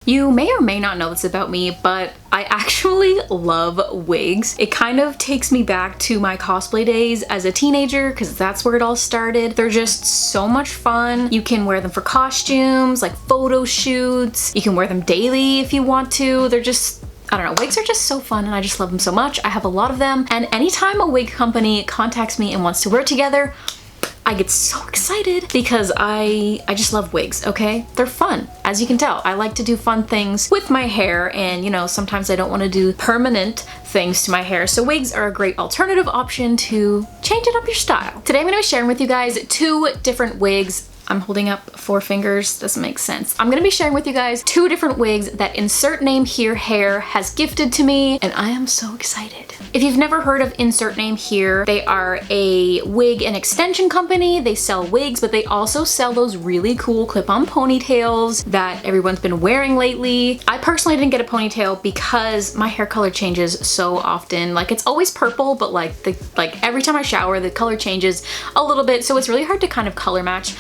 You may or may not know this about me, but I actually love wigs. It kind of takes me back to my cosplay days as a teenager because that's where it all started. They're just so much fun. You can wear them for costumes, like photo shoots. You can wear them daily if you want to. They're just, I don't know, wigs are just so fun and I just love them so much. I have a lot of them, and anytime a wig company contacts me and wants to work together, I get so excited because I just love wigs, okay? They're fun. As you can tell, I like to do fun things with my hair, and you know, sometimes I don't want to do permanent things to my hair, so wigs are a great alternative option to change it up your style. Today I'm going to be sharing with you guys 2 different wigs. I'm holding up 4 fingers, doesn't make sense. I'm gonna be sharing with you guys 2 different wigs that Insert Name Here Hair has gifted to me, and I am so excited. If you've never heard of Insert Name Here, they are a wig and extension company. They sell wigs, but they also sell those really cool clip-on ponytails that everyone's been wearing lately. I personally didn't get a ponytail because my hair color changes so often. Like, it's always purple, but like every time I shower, the color changes a little bit, so it's really hard to kind of color match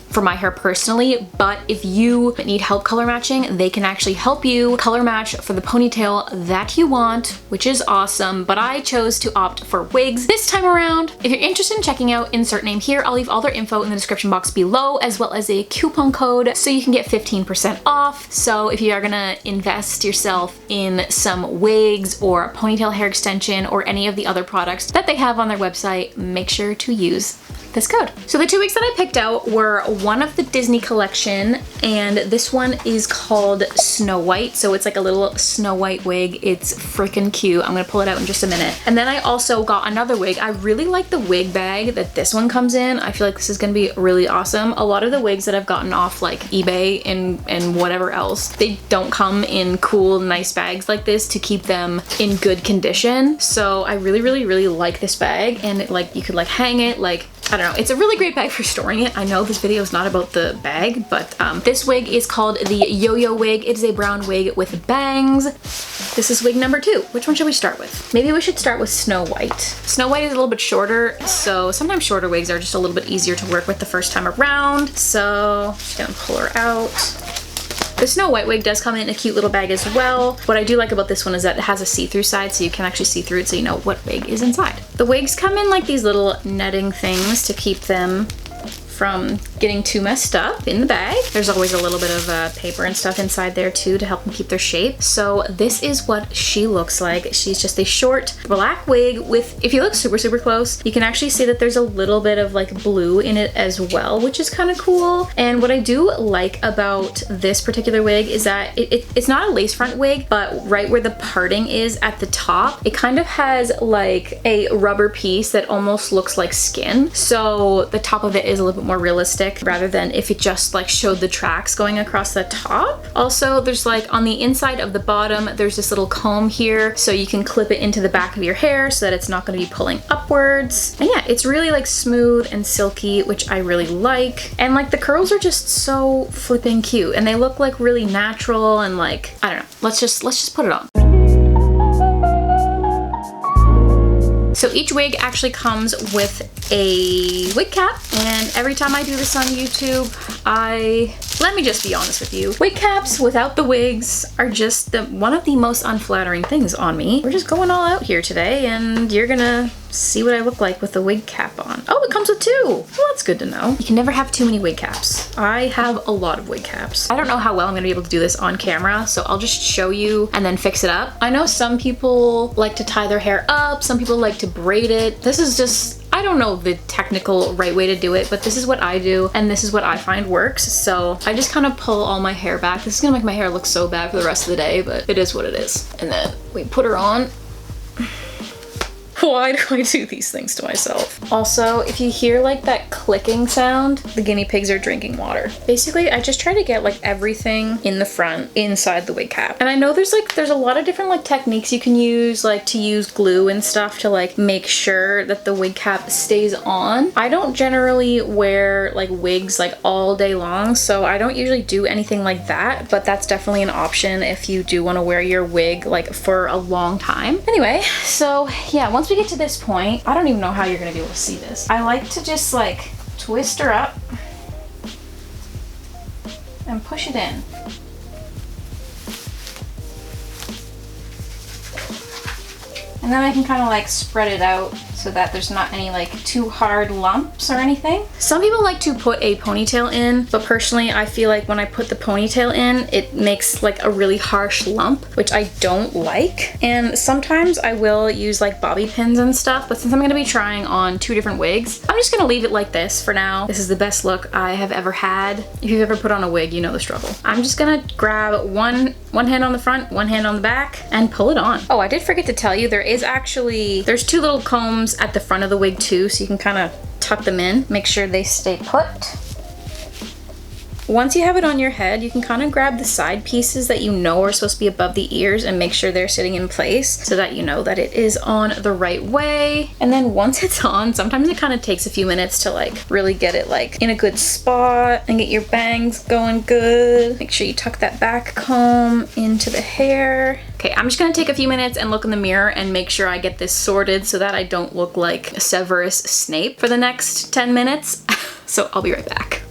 for my hair personally. But if you need help color matching, they can actually help you color match for the ponytail that you want, which is awesome. But I chose to opt for wigs this time around. If you're interested in checking out Insert Name Here, I'll leave all their info in the description box below, as well as a coupon code so you can get 15% off. So if you are gonna invest yourself in some wigs or a ponytail hair extension or any of the other products that they have on their website, make sure to use this code. So the 2 wigs that I picked out were one of the Disney collection, and this one is called Snow White. So it's like a little Snow White wig. It's freaking cute. I'm gonna pull it out in just a minute. And then I also got another wig. I really like the wig bag that this one comes in. I feel like this is gonna be really awesome. A lot of the wigs that I've gotten off like eBay and whatever else, they don't come in cool, nice bags like this to keep them in good condition. So I really like this bag, and it, like, you could like hang it, like, I don't know. It's a really great bag for storing it. I know this video is not about the bag, but this wig is called the Yo-Yo wig. It is a brown wig with bangs. This is wig number 2. Which one should we start with? Maybe we should start with Snow White. Snow White is a little bit shorter, so sometimes shorter wigs are just a little bit easier to work with the first time around. So I'm just gonna pull her out. The Snow White wig does come in a cute little bag as well. What I do like about this one is that it has a see-through side, so you can actually see through it so you know what wig is inside. The wigs come in like these little netting things to keep them from getting too messed up in the bag. There's always a little bit of paper and stuff inside there too to help them keep their shape. So this is what she looks like. She's just a short black wig with, if you look super close, you can actually see that there's a little bit of like blue in it as well, which is kind of cool. And what I do like about this particular wig is that it's not a lace front wig, but right where the parting is at the top, it kind of has like a rubber piece that almost looks like skin. So the top of it is a little bit more realistic rather than if it just like showed the tracks going across the top. Also, there's like on the inside of the bottom, there's this little comb here, so you can clip it into the back of your hair so that it's not going to be pulling upwards. And yeah, it's really like smooth and silky, which I really like. And like the curls are just so flipping cute, and they look like really natural, and like, I don't know, let's just put it on. So each wig actually comes with a wig cap, and every time I do this on YouTube, let me just be honest with you, wig caps without the wigs are just one of the most unflattering things on me. We're just going all out here today, and you're gonna see what I look like with the wig cap on. Oh, it comes with 2. Well, that's good to know. You can never have too many wig caps. I have a lot of wig caps. I don't know how well I'm gonna be able to do this on camera, so I'll just show you and then fix it up. I know some people like to tie their hair up, some people like to braid it. This is just, I don't know the technical right way to do it, but this is what I do, and this is what I find works. So I just kind of pull all my hair back. This is gonna make my hair look so bad for the rest of the day, but it is what it is. And then we put her on. Why do I do these things to myself? Also, if you hear like that clicking sound, the guinea pigs are drinking water. Basically, I just try to get like everything in the front inside the wig cap. And I know there's a lot of different like techniques you can use, like to use glue and stuff to like make sure that the wig cap stays on. I don't generally wear like wigs like all day long, so I don't usually do anything like that, but that's definitely an option if you do want to wear your wig like for a long time. Anyway, so yeah, once we get to this point, I don't even know how you're gonna be able to see this. I like to just like twist her up and push it in. And then I can kind of like spread it out so that there's not any like too hard lumps or anything. Some people like to put a ponytail in, but personally I feel like when I put the ponytail in, it makes like a really harsh lump, which I don't like. And sometimes I will use like bobby pins and stuff, but since I'm gonna be trying on 2 different wigs, I'm just gonna leave it like this for now. This is the best look I have ever had. If you've ever put on a wig, you know the struggle. I'm just gonna grab one hand on the front, one hand on the back, and pull it on. Oh, I did forget to tell you, there's 2 little combs at the front of the wig too, so you can kind of tuck them in. Make sure they stay put. Once you have it on your head, you can kind of grab the side pieces that you know are supposed to be above the ears and make sure they're sitting in place so that you know that it is on the right way. And then once it's on, sometimes it kind of takes a few minutes to like really get it like in a good spot and get your bangs going good. Make sure you tuck that back comb into the hair. Okay, I'm just gonna take a few minutes and look in the mirror and make sure I get this sorted so that I don't look like Severus Snape for the next 10 minutes. So I'll be right back.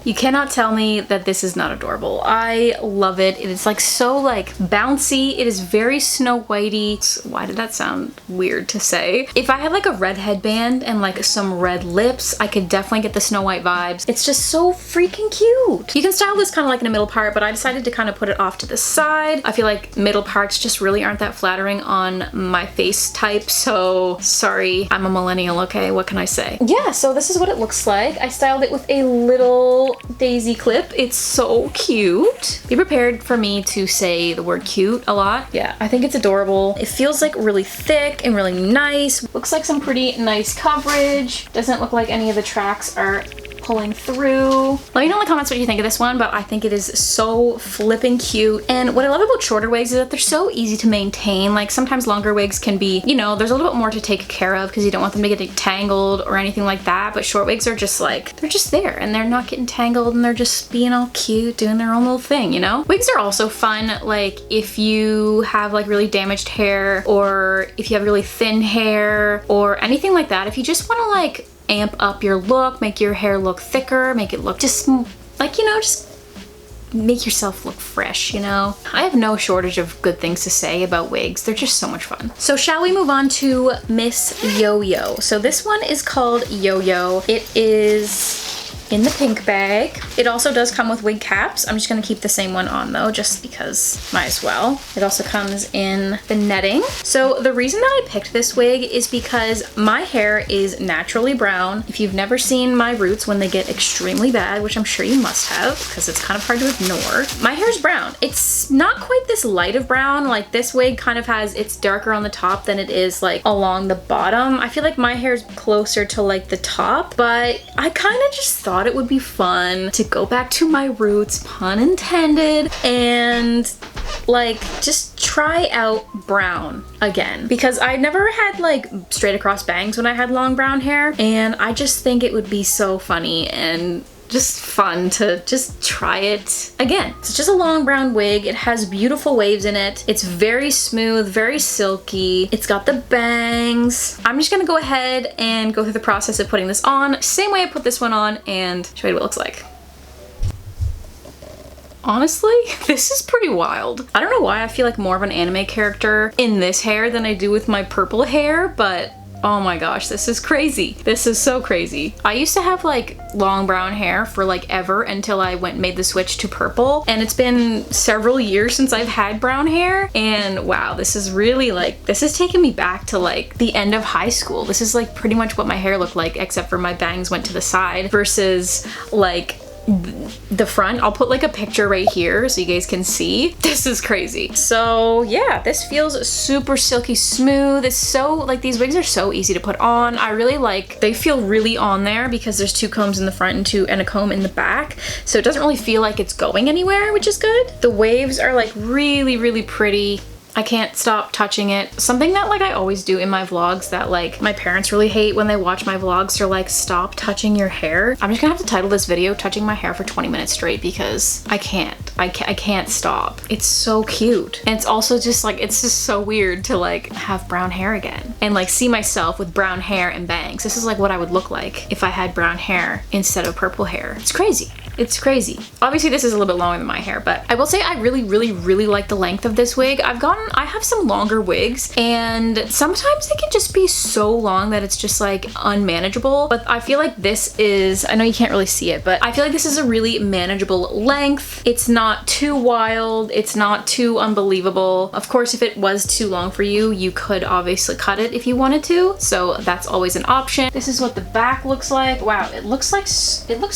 You cannot tell me that this is not adorable. I love it. It is like so like bouncy. It is very Snow Whitey. Why did that sound weird to say? If I had like a red headband and like some red lips, I could definitely get the Snow White vibes. It's just so freaking cute. You can style this kind of like in a middle part, but I decided to kind of put it off to the side. I feel like middle parts just really aren't that flattering on my face type. So sorry, I'm a millennial, okay? What can I say? Yeah, so this is what it looks like. I styled it with a little daisy clip. It's so cute. Be prepared for me to say the word cute a lot. Yeah, I think it's adorable. It feels like really thick and really nice. Looks like some pretty nice coverage. Doesn't look like any of the tracks are pulling through. Let me know in the comments what you think of this one, but I think it is so flippin' cute. And what I love about shorter wigs is that they're so easy to maintain. Like sometimes longer wigs can be, you know, there's a little bit more to take care of because you don't want them to get tangled or anything like that. But short wigs are just like, they're just there and they're not getting tangled and they're just being all cute, doing their own little thing, you know? Wigs are also fun, like if you have like really damaged hair or if you have really thin hair or anything like that. If you just want to like amp up your look, make your hair look thicker, make it look just like, you know, just make yourself look fresh, you know? I have no shortage of good things to say about wigs. They're just so much fun. So shall we move on to Miss Yo-Yo? So this one is called Yo-Yo. It is in the pink bag. It also does come with wig caps. I'm just gonna keep the same one on though, just because might as well. It also comes in the netting. So the reason that I picked this wig is because my hair is naturally brown. If you've never seen my roots when they get extremely bad, which I'm sure you must have because it's kind of hard to ignore, my hair's brown. It's not quite this light of brown. Like this wig kind of has, it's darker on the top than it is like along the bottom. I feel like my hair's closer to like the top, but I kind of just thought it would be fun to go back to my roots, pun intended, and like just try out brown again because I never had like straight across bangs when I had long brown hair, and I just think it would be so funny and just fun to just try it again. It's just a long brown wig. It has beautiful waves in it. It's very smooth, very silky. It's got the bangs. I'm just gonna go ahead and go through the process of putting this on, same way I put this one on, and show you what it looks like. Honestly, this is pretty wild. I don't know why I feel like more of an anime character in this hair than I do with my purple hair, but oh my gosh, this is crazy. This is so crazy. I used to have like long brown hair for like ever until I made the switch to purple, and it's been several years since I've had brown hair, and wow, this is really like, this is taking me back to like the end of high school. This is like pretty much what my hair looked like, except for my bangs went to the side versus like the front. I'll put like a picture right here so you guys can see. This is crazy. So yeah, this feels super silky smooth. It's so like, these wigs are so easy to put on. I really like, they feel really on there because there's 2 combs in the front and a comb in the back, so it doesn't really feel like it's going anywhere, which is good. The waves are like really, really pretty. I can't stop touching it. Something that like I always do in my vlogs that like my parents really hate when they watch my vlogs, they're like, stop touching your hair. I'm just gonna have to title this video touching my hair for 20 minutes straight because I can't stop. It's so cute. And it's also just like, it's just so weird to like have brown hair again and like see myself with brown hair and bangs. This is like what I would look like if I had brown hair instead of purple hair. It's crazy. It's crazy. Obviously this is a little bit longer than my hair, but I will say I really like the length of this wig. I have some longer wigs and sometimes they can just be so long that it's just like unmanageable. But I feel like this is, I know you can't really see it, but I feel like this is a really manageable length. It's not too wild. It's not too unbelievable. Of course, if it was too long for you, you could obviously cut it if you wanted to. So that's always an option. This is what the back looks like. Wow, it looks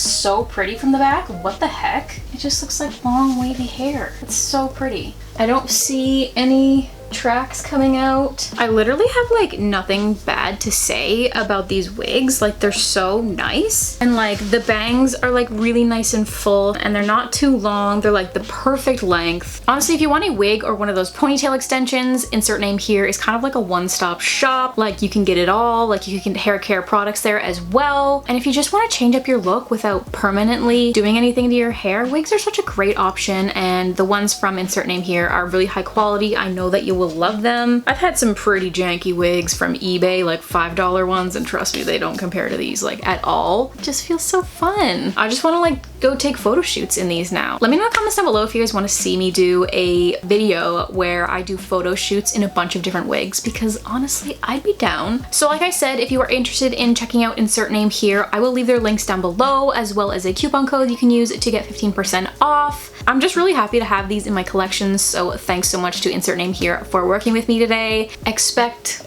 so pretty from the back. What the heck? It just looks like long wavy hair. It's so pretty. I don't see any tracks coming out. I literally have like nothing bad to say about these wigs. Like they're so nice and like the bangs are like really nice and full and they're not too long. They're like the perfect length. Honestly, if you want a wig or one of those ponytail extensions, insert name here is kind of like a one-stop shop. Like you can get it all. Like you can get hair care products there as well. And if you just want to change up your look without permanently doing anything to your hair, wigs are such a great option, and the ones from insert name here are really high quality. I know that you will love them. I've had some pretty janky wigs from eBay, like $5 ones, and trust me, they don't compare to these like at all. It just feels so fun. I just want to like go take photo shoots in these now. Let me know in the comments down below if you guys want to see me do a video where I do photo shoots in a bunch of different wigs, because honestly, I'd be down. So like I said, if you are interested in checking out insert name here, I will leave their links down below, as well as a coupon code you can use to get 15% off. I'm just really happy to have these in my collection, so thanks so much to insert name here for working with me today. Expect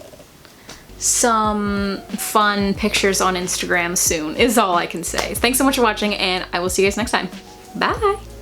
some fun pictures on Instagram soon is all I can say. Thanks so much for watching, and I will see you guys next time. Bye!